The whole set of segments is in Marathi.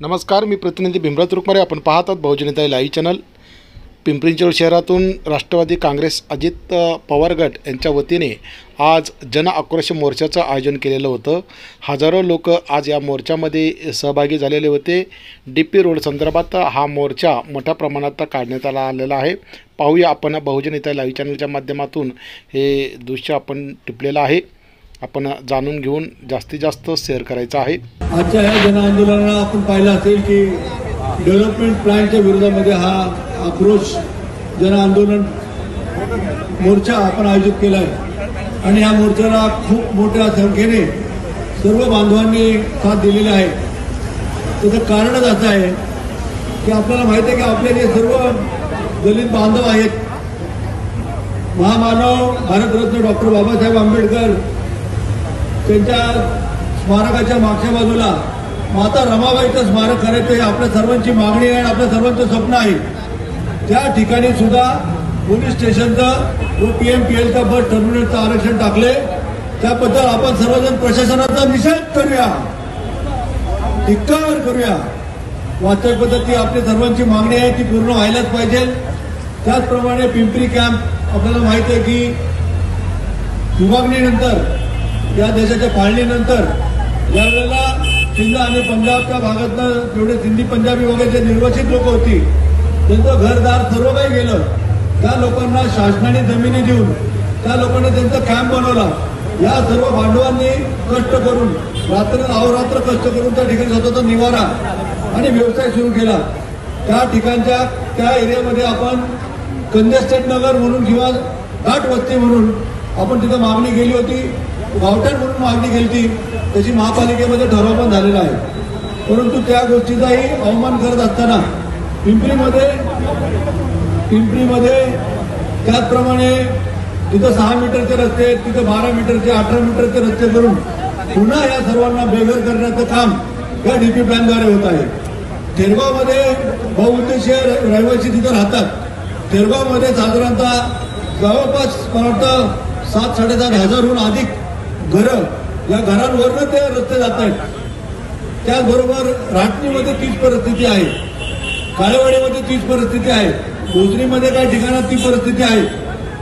नमस्कार, मी प्रतिनिधी भीमराव तुरुकमारे. आपण पाहत आहात बहुजनता लाईव्ह चॅनल. पिंपरी चिंचवड शहरातून राष्ट्रवादी काँग्रेस अजित पवार गट यांच्या वतीने आज जन आक्रोश मोर्चाचं आयोजन केलेलं होतं. हजारो लोक आज या मोर्चामध्ये सहभागी झालेले होते. DP रोड संदर्भात हा मोर्चा मोठ्या प्रमाणात काढण्यात आलेला आहे. पाहूया आपण बहुजनता लाईव्ह चॅनलच्या माध्यमातून हे दृश्य आपण टिपलेलं आहे. आपण जाणून घेऊन जास्तीत जास्त शेअर करायचं आहे. आजच्या या जन आंदोलनाला आपण पाहिलं असेल की डेव्हलपमेंट प्लॅनच्या विरोधामध्ये हा आक्रोश जन आंदोलन मोर्चा आपण आयोजित केला आहे आणि या मोर्चाला खूप मोठ्या संख्येने सर्व बांधवांनी साथ दिलेली आहे. त्याचं कारणच असं आहे की आपल्याला माहिती आहे की आपले जे सर्व दलित बांधव आहेत, महामानव भारतरत्न डॉक्टर बाबासाहेब आंबेडकर त्यांच्या स्मारकाच्या मागच्या बाजूला माता रमाबाईचं स्मारक करायचं हे आपल्या सर्वांची मागणी आहे आणि आपल्या सर्वांचं स्वप्न आहे. त्या ठिकाणी सुद्धा पोलीस स्टेशनचं व PMPLचं बस टर्मिनलचं आरक्षण टाकले. त्याबद्दल आपण सर्वजण प्रशासनाचा निषेध करूया, धिक्कार करूया. वास्तविक पद्धती आपल्या सर्वांची मागणी आहे ती पूर्ण व्हायलाच पाहिजे. त्याचप्रमाणे पिंपरी कॅम्प आपल्याला माहिती आहे की विभागणीनंतर या देशाच्या फाळणीनंतर ज्यावेळेला सिंध आणि पंजाबच्या भागातनं जेवढे सिंधी पंजाबी वगैरे जे निर्वासित लोक होती त्यांचं घरदार सर्व काही गेलं. त्या लोकांना शासनाने जमिनी देऊन त्या लोकांनी त्यांचा कॅम्प बनवला. या सर्व बांधवांनी कष्ट करून अहोरात्र कष्ट करून त्या ठिकाणी स्वतःचा निवारा आणि व्यवसाय सुरू केला. त्या ठिकाणच्या त्या एरियामध्ये आपण कंजेस्टेड नगर म्हणून किंवा घाट वस्ती म्हणून आपण तिथं मागणी केली होती, गावठाण म्हणून मागणी केली होती. त्याची महापालिकेमध्ये ठराव पण झालेला आहे. परंतु त्या गोष्टीचाही अवमान करत असताना पिंपरीमध्ये त्याचप्रमाणे तिथं 6 मीटरचे रस्ते, तिथं 12 मीटरचे 18 मीटरचे रस्ते करून पुन्हा या सर्वांना बेघर करण्याचं काम या DP प्लॅनद्वारे होत आहे. थेरगावमध्ये बहुउद्देशीय रहिवासी तिथं राहतात. थेरगावमध्ये साधारणतः जवळपास मला वाटतं 7-7.5 हजारहून अधिक घरं, या घरांवरनं ते रस्ते जात आहेत. त्याचबरोबर राटणीमध्ये तीच परिस्थिती आहे, काळेवाडीमध्ये तीच परिस्थिती आहे, भोसरीमध्ये काही ठिकाणात ती परिस्थिती आहे,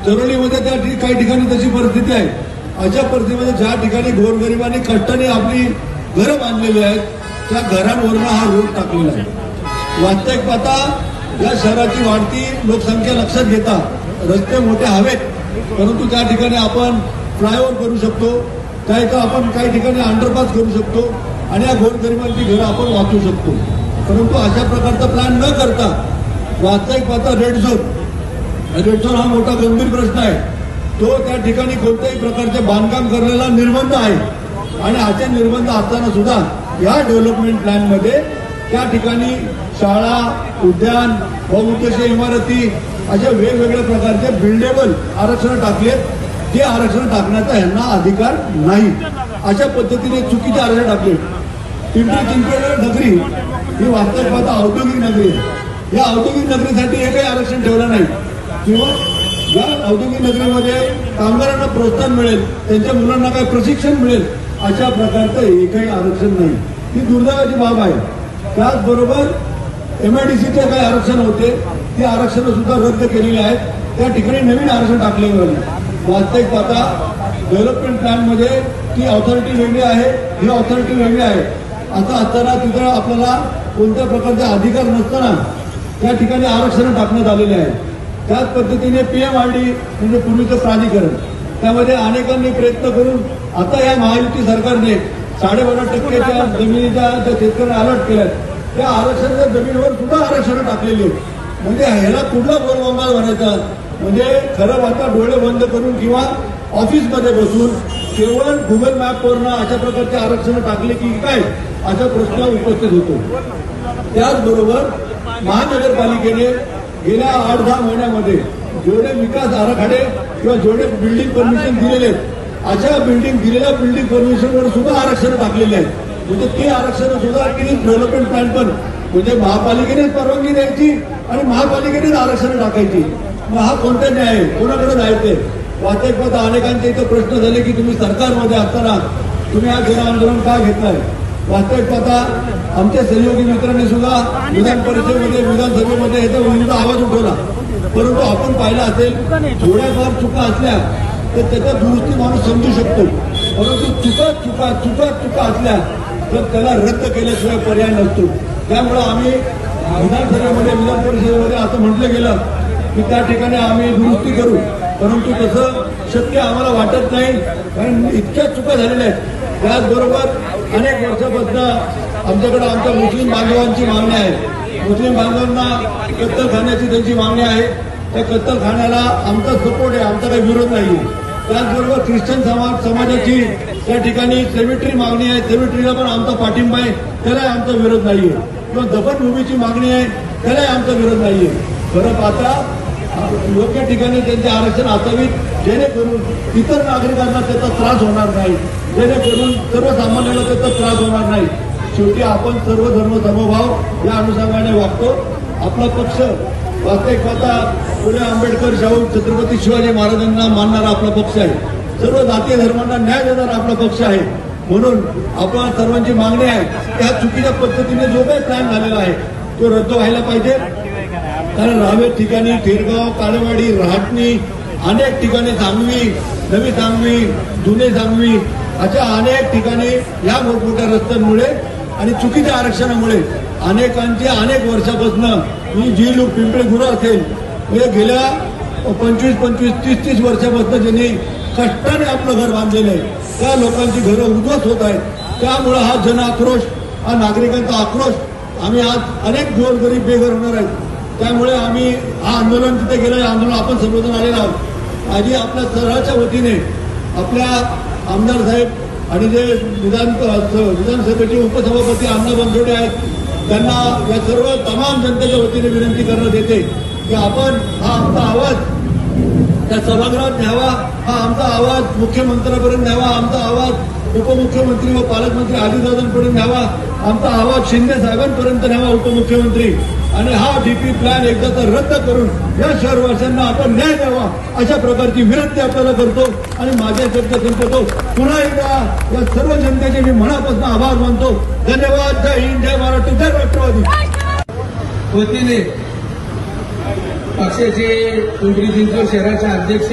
चरोलीमध्ये त्या काही ठिकाणी तशी परिस्थिती आहे. अशा परिस्थितीमध्ये ज्या ठिकाणी गोरगरिबांनी कष्टाने आपली घरं बांधलेली आहेत त्या घरांवरनं हा रोड टाकलेला आहे. वास्तविक पाहता या शहराची वाढती लोकसंख्या लक्षात घेता रस्ते मोठे हवेत, परंतु त्या ठिकाणी आपण फ्लायओव्हर करू शकतो, त्या इथं आपण काही ठिकाणी अंडरपास करू शकतो आणि या गोरगरिबांची घरं आपण वाचवू शकतो. परंतु अशा प्रकारचा प्लॅन न करता वास्तविक पाहता रेड झोन हा मोठा गंभीर प्रश्न आहे. तो त्या ठिकाणी कोणत्याही प्रकारचे बांधकाम करण्याला निर्बंध आहे आणि असे निर्बंध असताना सुद्धा या डेव्हलपमेंट प्लॅनमध्ये त्या ठिकाणी शाळा, उद्यान, बहुउद्देशीय इमारती अशा वेगवेगळ्या प्रकारचे बिल्डेबल आरक्षण टाकलेत. ते आरक्षण टाकण्याचा यांना अधिकार नाही. अशा पद्धतीने चुकीचे आरक्षण टाकले. पिंपरी चिंचवड नगरी ही वास्तविक पाहता औद्योगिक नगरी आहे. या औद्योगिक नगरीसाठी हे काही आरक्षण ठेवलं नाही किंवा या औद्योगिक नगरीमध्ये कामगारांना प्रोत्साहन मिळेल, त्यांच्या मुलांना काही प्रशिक्षण मिळेल अशा प्रकारचं एकही आरक्षण नाही. ही दुर्दैवाची बाब आहे. त्याचबरोबर MIDCचे काही आरक्षण होते ती आरक्षणं सुद्धा रद्द केलेली आहेत. त्या ठिकाणी नवीन आरक्षण टाकलेलं आहे. वास्तविक पाहता डेव्हलपमेंट प्लॅनमध्ये ती ऑथॉरिटी वेगळी आहे, ही ऑथॉरिटी वेगळी आहे. असं असताना तिथं आपल्याला कोणत्या प्रकारचे अधिकार नसताना त्या ठिकाणी आरक्षण टाकण्यात आलेले आहे. त्याच पद्धतीने PMRD म्हणजे पूर्वीचं प्राधिकरण, त्यामध्ये अनेकांनी प्रयत्न करून आता या महायुती सरकारने 12.5% जमिनीच्या ज्या शेतकऱ्यांना अलॉट केल्यात त्या आरक्षणाच्या जमिनीवर सुद्धा आरक्षण टाकलेली आहेत. म्हणजे ह्याला कुठला गोलगोंगाल भरायचा? म्हणजे खरं आता डोळे बंद करून किंवा ऑफिसमध्ये बसून केवळ गुगल मॅपवरनं अशा प्रकारचे आरक्षण टाकले की काय असा प्रश्न उपस्थित होतो. त्याचबरोबर महानगरपालिकेने गेल्या 8-10 महिन्यामध्ये जेवढे विकास आराखडे किंवा जेवढे बिल्डिंग परमिशन दिलेले अशा दिलेल्या बिल्डिंग परमिशनवर सुद्धा आरक्षण टाकलेले आहेत. म्हणजे ते आरक्षण सुद्धा की डेव्हलपमेंट प्लॅन पण म्हणजे महापालिकेनेच परवानगी द्यायची आणि महापालिकेनेच आरक्षण टाकायची. मग हा कोणता न्याय आहे? कोणाकडे जायचंय? वास्तविक पाहता अनेकांचे इथे प्रश्न झाले की तुम्ही सरकारमध्ये असताना तुम्ही हा जन आंदोलन का घेतलाय? वास्तविक पाहता आमच्या सहयोगी मित्रांनी सुद्धा विधान परिषदेमध्ये विधानसभेमध्ये याचा विरुद्ध आवाज उठवला, परंतु आपण पाहिलं असेल थोड्याफार चुका असल्या तर त्याचा दुरुस्ती माणूस समजू शकतो, परंतु चुका असल्या तर त्याला रद्द केल्याशिवाय पर्याय नसतो. त्यामुळे आम्ही विधानसभेमध्ये विधान परिषदेमध्ये असं म्हटलं गेलं की त्या ठिकाणी आम्ही दुरुस्ती करू, परंतु तसं शक्य आम्हाला वाटत नाही, कारण इतक्या चुका झालेल्या आहेत. त्याचबरोबर अनेक वर्षापासून आमच्याकडे आमच्या मुस्लिम बांधवांची मागणी आहे. मुस्लिम बांधवांना कत्तलखान्याची त्यांची मागणी आहे. त्या कत्तलखान्याला आमचा सपोर्ट आहे, आमचा काही विरोध नाही. त्याचबरोबर ख्रिश्चन समाजाची त्या ठिकाणी सेमिटरी मागणी आहे, सेमिटरीला पण आमचा पाठिंबा आहे, त्यालाही आमचा विरोध नाहीये. किंवा दफनभूमीची मागणी आहे, त्यालाही आमचा विरोध नाहीये. परत आता योग्य ठिकाणी त्यांचे आरक्षण असावीत, जेणेकरून इतर नागरिकांना त्याचा त्रास होणार नाही, जेणेकरून सर्वसामान्यांना त्याचा त्रास होणार नाही. शेवटी आपण सर्व धर्म समभाव या अनुषंगाने वागतो. आपला पक्ष वास्तविक पाहता फुले आंबेडकर, शाहू छत्रपती शिवाजी महाराजांना मानणारा आपला पक्ष आहे. सर्व जातीय धर्मांना न्याय देणारा आपला पक्ष आहे. म्हणून आपण सर्वांची मागणी आहे त्या चुकीच्या पद्धतीने जो काही प्लॅन झालेला आहे तो रद्द व्हायला पाहिजे. कारण रावेर ठिकाणी, थिरगाव, काळेवाडी, रहाटणी, अनेक ठिकाणी, सांगवी, नवी सांगवी, जुने सांगवी अशा अनेक ठिकाणी या मोठमोठ्या रस्त्यांमुळे आणि चुकीच्या आरक्षणामुळे अनेकांचे अनेक वर्षापासून ही जी लोक पिंपळे गुरं असेल हे गेल्या 25, 30 वर्षापासून ज्यांनी कष्टाने आपलं घर बांधलेलं आहे त्या लोकांची घरं उद्ध्वस्त होत आहेत. त्यामुळे हा जन आक्रोश, हा नागरिकांचा आक्रोश, आम्ही आज अनेक गोरगरीब बेघर होणार आहेत. त्यामुळे आम्ही हा आंदोलन तिथे गेलं, आंदोलन आपण संबोधन आलेलं आहोत. आधी आपल्या शहराच्या वतीने आपल्या आमदार साहेब आणि जे विधानसभेचे उपसभापती अण्णा बनसोडे आहेत त्यांना या सर्व तमाम जनतेच्या वतीने विनंती करण्यात येते की आपण हा आमचा आवाज त्या सभागृहात न्यावा, हा आमचा आवाज मुख्यमंत्र्यांपर्यंत न्यावा, आमचा आवाज उपमुख्यमंत्री व पालकमंत्री आदिदादांपर्यंत न्यावा, आमचा आवाज शिंदे साहेबांपर्यंत न्यावा उपमुख्यमंत्री, आणि हा डीपी प्लॅन एकदाचा रद्द करून या शहरवासियांना आपण न्याय द्यावा अशा प्रकारची विनंती आपल्याला करतो. आणि माझ्या शब्द संपवतो. पुन्हा एकदा या सर्व जनतेचे मी मनापासून आभार मानतो. धन्यवाद. जय हिंद, जय महाराष्ट्र, जय राष्ट्रवादी. वतीने पक्षाचे पिंपरी चिंचवड शहराचे अध्यक्ष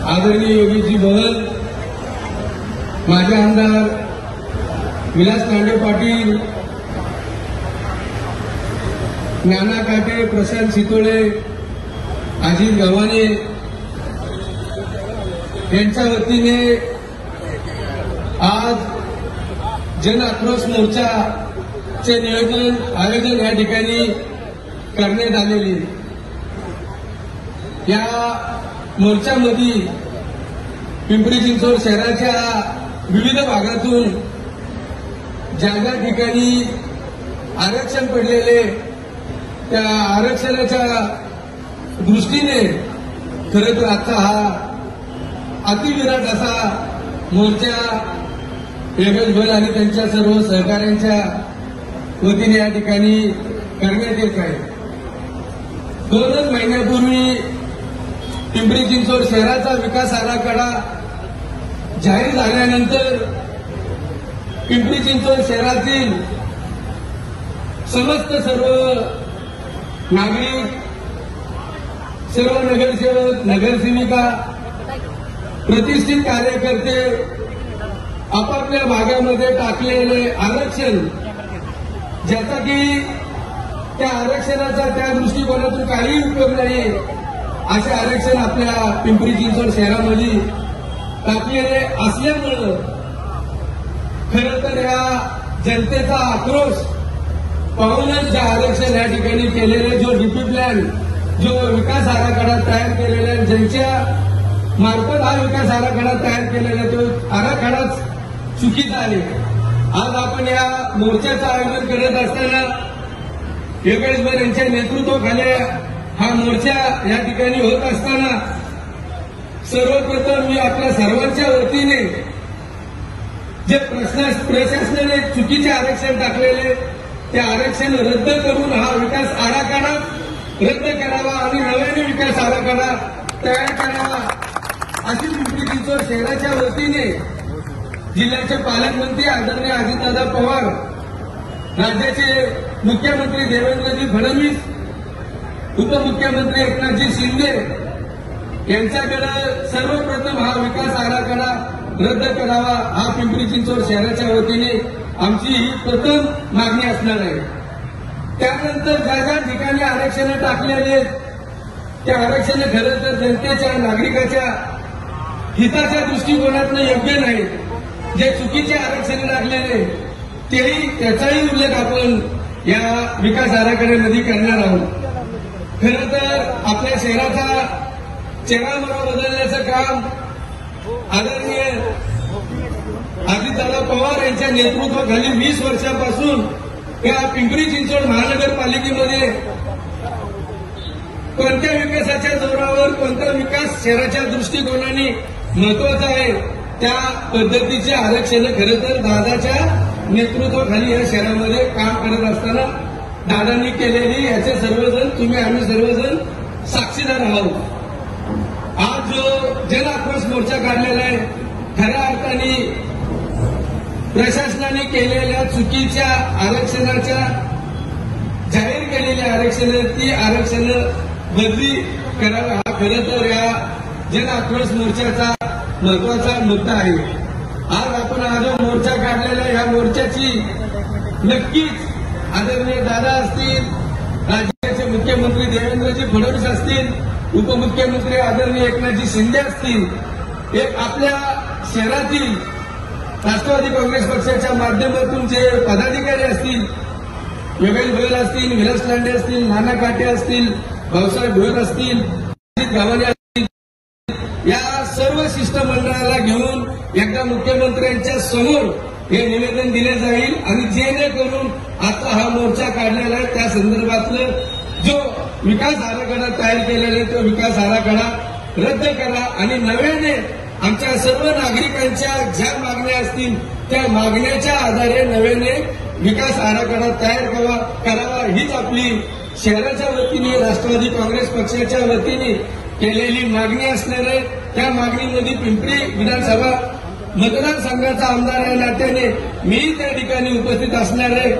आदरणीय योगीजी बहल, माजी आमदार विलास तांडे पाटील, नाना काटे, प्रशांत शितोळे, अजित गव्हाणे यांच्या वतीने आज जन आक्रोश मोर्चाचे आयोजन या ठिकाणी करण्यात आलेले. या मोर्चामध्ये पिंपरी चिंचवड शहराच्या विविध भागातून ज्या ज्या ठिकाणी आरक्षण पडलेले त्या आरक्षणाच्या दृष्टीने खरं तर आजचा हा अतिविराट असा मोर्चा योगेश बल आणि त्यांच्या सर्व सहकाऱ्यांच्या वतीने या ठिकाणी करण्यात येत आहे. 2 महिन्यापूर्वी पिंपरी चिंचवड शहराचा विकास आराखडा जाहीर झाल्यानंतर पिंपरी चिंचवड शहरातील समस्त सर्व नागरिक, सर्व नगरसेवक, नगरसेविका, प्रतिष्ठित कार्यकर्ते आपापल्या भागामध्ये टाकलेले आरक्षण, ज्याचा की त्या आरक्षणाचा त्या दृष्टिकोनातून काही उपयोग नाही असे आरक्षण आपल्या पिंपरी चिंचवड शहरामध्ये टाकलेले असल्यामुळं खरं तर या जनतेचा आक्रोश पाहूनच जे आरक्षण या ठिकाणी केलेले, जो डीपी प्लॅन, जो विकास आराखडा तयार केलेला, ज्यांच्या मार्फत हा विकास आराखडा तयार केलेला तो आराखडाच चुकीचा आहे. आज आपण या मोर्चाचं आयोजन करत असताना योगेश बल यांच्या नेतृत्वाखाली हा मोर्चा या ठिकाणी होत असताना सर्वप्रथम मी आपल्या सर्वांच्या वतीने जे प्रशासनाने चुकीचे आरक्षण टाकलेले ते आरक्षण रद्द करून हा विकास आराखडा रद्द करावा आणि नव्याने विकास आराखडा तयार करावा अशी पिंपरी चिंचवड शहराच्या वतीने जिल्ह्याचे पालकमंत्री आदरणीय अजितदादा पवार, राज्याचे मुख्यमंत्री देवेंद्रजी फडणवीस, उपमुख्यमंत्री एकनाथजी शिंदे यांच्याकडे सर्वप्रथम हा विकास आराखडा रद्द करावा, हा पिंपरी चिंचवड शहराच्या वतीने आमची ही प्रथम मागणी असणार आहे. त्यानंतर ज्या ज्या ठिकाणी आरक्षण टाकलेले आहेत त्या आरक्षण खरं तर जनतेच्या नागरिकाच्या हिताच्या दृष्टिकोनातून योग्य नाही. जे चुकीचे आरक्षण टाकलेले त्याचाही उल्लेख आपण या विकास आराखड्यामध्ये करणार आहोत. खरं तर आपल्या शहराचा चेहरामोहरा बदलण्याचं काम आदरणीय अजितदादा पवार यांच्या नेतृत्वाखाली 20 वर्षापासून या पिंपरी चिंचवड महानगरपालिकेमध्ये कोणत्या विकासाच्या जोरावर कोणता विकास शहराच्या दृष्टिकोनाने महत्वाचा आहे त्या पद्धतीचे आरक्षण खरं तर दादाच्या नेतृत्वाखाली या शहरामध्ये काम करत असताना दादांनी केलेली याचे सर्वजण आम्ही सर्वजण साक्षीदार आहोत. आज जो जन आक्रोश मोर्चा काढलेला आहे खऱ्या अर्थाने प्रशासनाने केलेल्या चुकीच्या आरक्षणाच्या जाहीर केलेली आरक्षण ती आरक्षण बदली करावी हा खरं तर या जन आक्रोश मोर्चाचा महत्वाचा मुद्दा आहे. आज आपण हा जो मोर्चा काढलेला या मोर्चाची नक्कीच आदरणीय दादा असतील, राज्याचे मुख्यमंत्री देवेंद्रजी फडणवीस असतील, उपमुख्यमंत्री आदरणीय एकनाथजी शिंदे असतील, एक आपल्या शहरातील राष्ट्रवादी काँग्रेस पक्षाच्या माध्यमातून जे पदाधिकारी असतील, योगेश भोयर असतील, विलास लांडे असतील, नाना काटे असतील, भाऊसाहेब भोयर असतील, अजित गव्हाणे असतील, या सर्व शिष्टमंडळाला घेऊन एकदा मुख्यमंत्र्यांच्या समोर हे निवेदन दिले जाईल आणि जेणेकरून आता हा मोर्चा काढलेला आहे त्या संदर्भातलं जो विकास आराखडा तयार केलेला आहे तो विकास आराखडा रद्द करा आणि नव्याने आमच्या सर्व नागरिकांच्या ज्या मागण्या असतील त्या मागण्याच्या आधारे नव्याने विकास आराखडा तयार करावा हीच आपली शहराच्या वतीने राष्ट्रवादी काँग्रेस पक्षाच्या वतीने केलेली मागणी असणार आहे. त्या मागणीमध्ये पिंपरी विधानसभा मतदारसंघाचा आमदार या नात्याने मी त्या ठिकाणी उपस्थित असणार आहे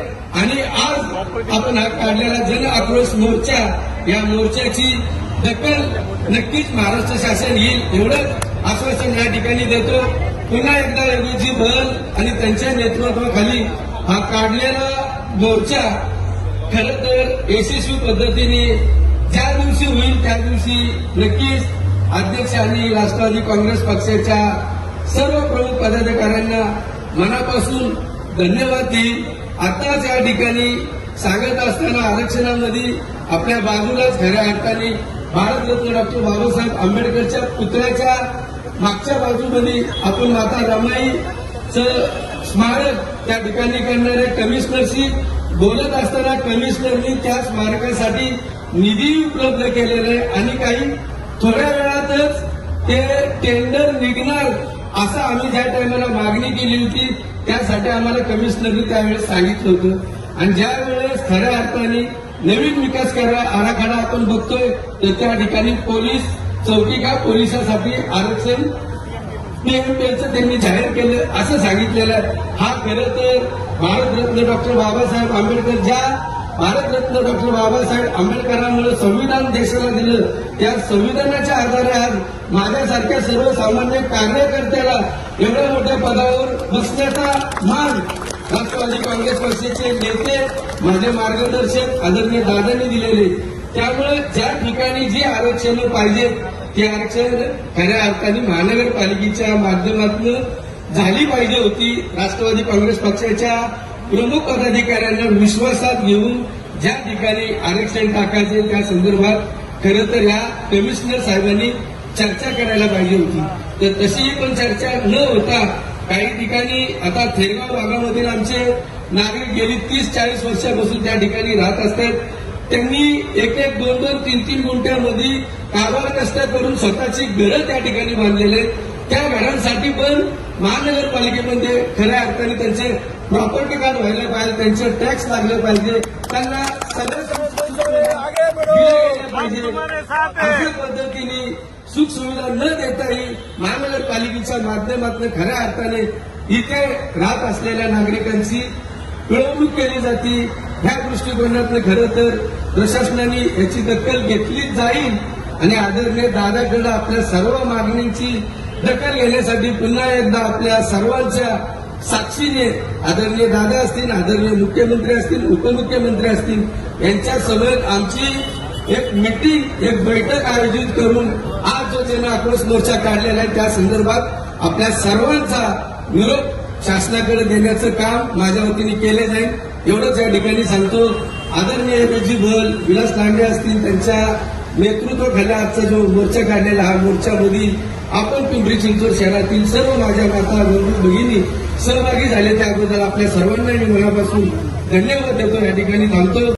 आणि आज आपण हा काढलेला जन आक्रोश मोर्चा या मोर्चाची दखल नक्कीच महाराष्ट्र शासन घेईल एवढंच आश्वासन या ठिकाणी देतो. पुन्हा एकदा योगीजी बल आणि त्यांच्या नेतृत्वाखाली हा काढलेला मोर्चा खरं तर यशस्वी पद्धतीने ज्या दिवशी होईल त्या दिवशी नक्कीच अध्यक्ष आणि राष्ट्रवादी काँग्रेस पक्षाच्या सर्व प्रमुख पदाधिकाऱ्यांना मनापासून धन्यवाद देईल. आताच या ठिकाणी सांगत असताना आरक्षणामध्ये आपल्या बाजूलाच खऱ्या अर्थाने भारतरत्न डॉक्टर बाबासाहेब आंबेडकरच्या पुतळ्याच्या मागच्या बाजूमध्ये आपण माता रमाईचं स्मारक त्या ठिकाणी करणारे कमिशनरशी बोलत असताना कमिशनरनी त्या स्मारकासाठी निधी उपलब्ध केलेला आहे आणि काही थोड्या वेळातच ते टेंडर निघणार असं आम्ही ज्या टायमाला मागणी केली होती त्यासाठी आम्हाला कमिशनरनी त्यावेळेस सांगितलं होतं आणि ज्या वेळेस खऱ्या अर्थाने नवीन विकास आराखडा आपण बघतोय तर त्या ठिकाणी पोलीस चौकी का पोलिसासाठी आरक्षण पीएमपीएलचं त्यांनी जाहीर केलं असं सांगितलेलं आहे. हा खरं तर भारतरत्न डॉक्टर बाबासाहेब आंबेडकर ज्या भारतरत्न डॉक्टर बाबासाहेब आंबेडकरांमुळे संविधान देशाला दिलं त्या संविधानाच्या आधारे आज माझ्यासारख्या सर्वसामान्य कार्यकर्त्याला एवढ्या मोठ्या पदावर बसण्याचा मान राष्ट्रवादी काँग्रेस पक्षाचे नेते माझे मार्गदर्शक आदरणीय दादांनी दिलेले. त्यामुळे ज्या ठिकाणी जी आरक्षण पाहिजे ती आरक्षण खऱ्या अर्थाने महानगरपालिकेच्या माध्यमातून झाली पाहिजे होती. राष्ट्रवादी काँग्रेस पक्षाच्या प्रमुख पदाधिकाऱ्यांना विश्वासात घेऊन ज्या ठिकाणी आरक्षण टाकायचे त्या संदर्भात खरं तर या कमिशनर साहेबांनी चर्चा करायला पाहिजे होती. तर तशीही पण चर्चा न होता काही ठिकाणी आता थेरगाव भागामधील आमचे नागरिक गेली 30-40 वर्षापासून त्या ठिकाणी राहत असतात. त्यांनी 1-1, 2-2, 3-3 गुंठ्यामध्ये काबाड कष्ट करून स्वतःची घरं त्या ठिकाणी बांधलेले आहेत. त्या घरांसाठी पण महानगरपालिकेमध्ये खऱ्या अर्थाने त्यांचे प्रॉपर्टी कार्ड व्हायला पाहिजे, त्यांचे टॅक्स लागले पाहिजे, त्यांना सगळ्या अशा पद्धतीने सुख सुविधा न देताही महानगरपालिकेच्या माध्यमातून खऱ्या अर्थाने इथे राहत असलेल्या नागरिकांची पिळवणूक केली जाते. ह्या दृष्टिकोनातून खरं तर प्रशासनाने याची दखल घेतलीच जाईल आणि आदरणीय दादाकडे आपल्या सर्व मागणींची दखल घेण्यासाठी पुन्हा एकदा आपल्या सर्वांच्या साक्षीने आदरणीय दादा असतील, आदरणीय मुख्यमंत्री असतील, उपमुख्यमंत्री असतील यांच्यासोबत आमची एक मीटिंग, एक बैठक आयोजित करून आज जो जन आक्रोश मोर्चा काढलेला आहे त्या संदर्भात आपल्या सर्वांचा निरोप शासनाकडे देण्याचं काम माझ्या वतीने केले जाईल. एवढंच या ठिकाणी सांगतो. आदरणीय भल विलास लांडे असतील, त्यांच्या नेतृत्वाखाली आजचा जो मोर्चा काढलेला हा मोर्चामध्ये आपण पिंपरी चिंचवड शहरातील सर्व माझ्या माता भगिनी सहभागी झाले. त्या अगोदर आपल्या सर्वांना मी मनापासून धन्यवाद देतो. या ठिकाणी थांबतो.